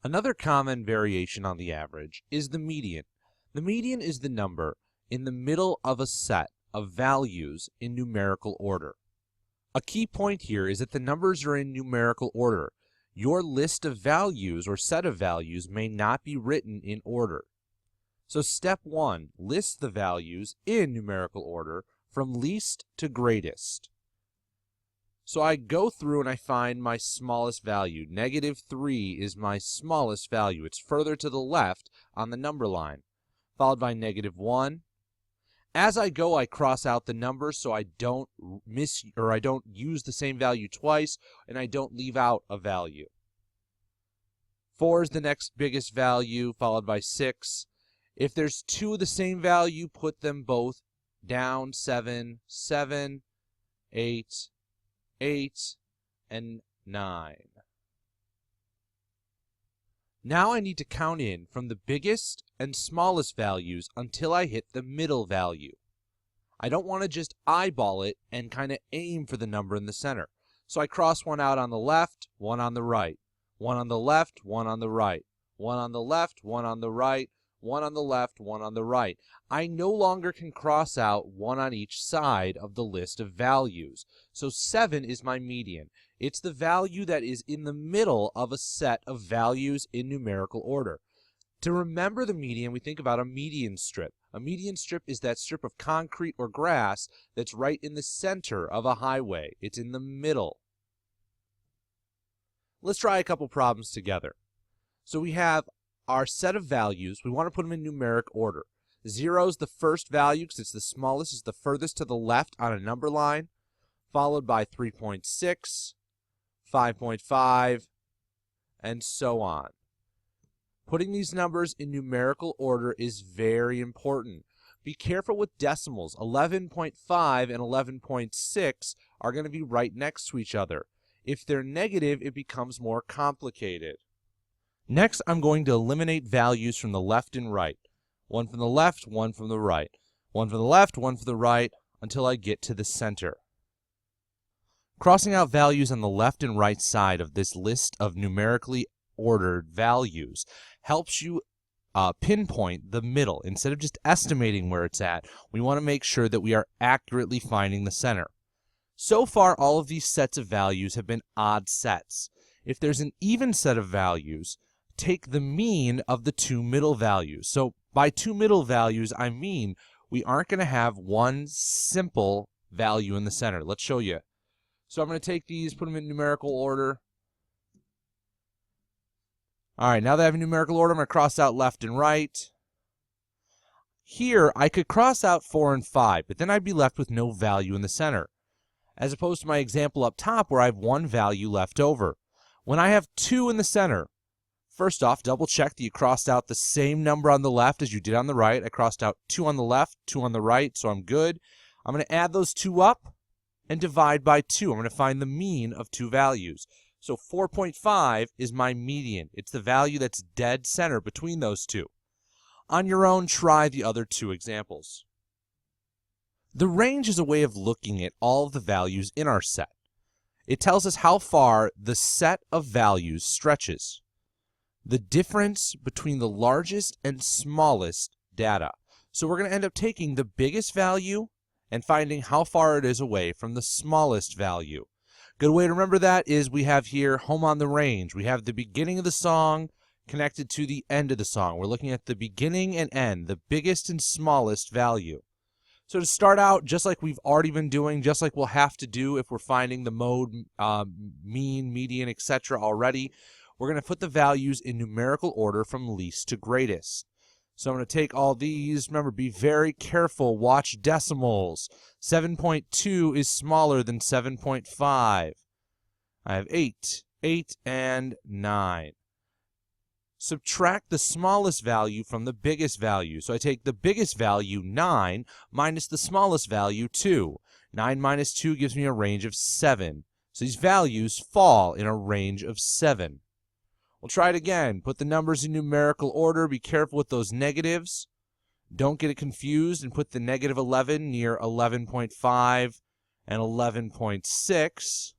Another common variation on the average is the median. The median is the number in the middle of a set of values in numerical order. A key point here is that the numbers are in numerical order. Your list of values or set of values may not be written in order. So step 1, list the values in numerical order from least to greatest. So I go through and I find my smallest value. -3 is my smallest value. It's further to the left on the number line, followed by -1. As I go, I cross out the numbers so I don't I don't use the same value twice, and I don't leave out a value. 4 is the next biggest value, followed by 6. If there's two of the same value, put them both down. 7, 7, 8, 8, and 9. Now I need to count in from the biggest and smallest values until I hit the middle value. I don't want to just eyeball it and kind of aim for the number in the center. So I cross one out on the left, one on the right, one on the left, one on the right, one on the left, one on the right, one on the left, one on the right. I no longer can cross out one on each side of the list of values. So 7 is my median. It's the value that is in the middle of a set of values in numerical order. To remember the median, we think about a median strip. A median strip is that strip of concrete or grass that's right in the center of a highway. It's in the middle. Let's try a couple problems together. So we have our set of values. We want to put them in numeric order. 0 is the first value because it's the smallest, it's the furthest to the left on a number line, followed by 3.6, 5.5, and so on. Putting these numbers in numerical order is very important. Be careful with decimals. 11.5 and 11.6 are going to be right next to each other. If they're negative, it becomes more complicated. Next, I'm going to eliminate values from the left and right. One from the left, one from the right. One from the left, one from the right, until I get to the center. Crossing out values on the left and right side of this list of numerically ordered values helps you pinpoint the middle. Instead of just estimating where it's at, we want to make sure that we are accurately finding the center. So far, all of these sets of values have been odd sets. If there's an even set of values, take the mean of the two middle values. So by two middle values, I mean we aren't going to have one simple value in the center. Let's show you. So I'm going to take these, put them in numerical order. All right, now that I have a numerical order, I'm going to cross out left and right. Here, I could cross out 4 and 5, but then I'd be left with no value in the center, as opposed to my example up top where I have one value left over. When I have 2 in the center, first off, double check that you crossed out the same number on the left as you did on the right. I crossed out 2 on the left, 2 on the right, so I'm good. I'm going to add those 2 up and divide by 2. I'm going to find the mean of 2 values. So 4.5 is my median. It's the value that's dead center between those two. On your own, try the other 2 examples. The range is a way of looking at all of the values in our set. It tells us how far the set of values stretches. The difference between the largest and smallest data. So we're going to end up taking the biggest value and finding how far it is away from the smallest value. Good way to remember that is we have here Home on the Range. We have the beginning of the song connected to the end of the song. We're looking at the beginning and end, the biggest and smallest value. So to start out, just like we've already been doing, just like we'll have to do if we're finding the mode, mean, median, etc. already, we're going to put the values in numerical order from least to greatest. So I'm going to take all these. Remember, be very careful. Watch decimals. 7.2 is smaller than 7.5. I have 8, 8, and 9. Subtract the smallest value from the biggest value. So I take the biggest value, 9, minus the smallest value, 2. 9 minus 2 gives me a range of 7. So these values fall in a range of 7. We'll try it again. Put the numbers in numerical order. Be careful with those negatives. Don't get it confused and put the negative 11 near 11.5 and 11.6.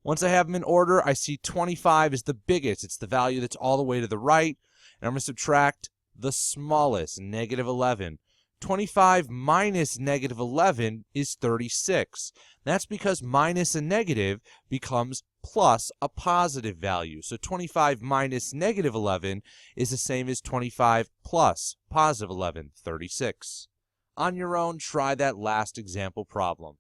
Once I have them in order, I see 25 is the biggest. It's the value that's all the way to the right. And I'm going to subtract the smallest, negative 11. 25 minus negative 11 is 36. That's because minus a negative becomes plus a positive value. So 25 minus negative 11 is the same as 25 plus positive 11, 36. On your own, try that last example problem.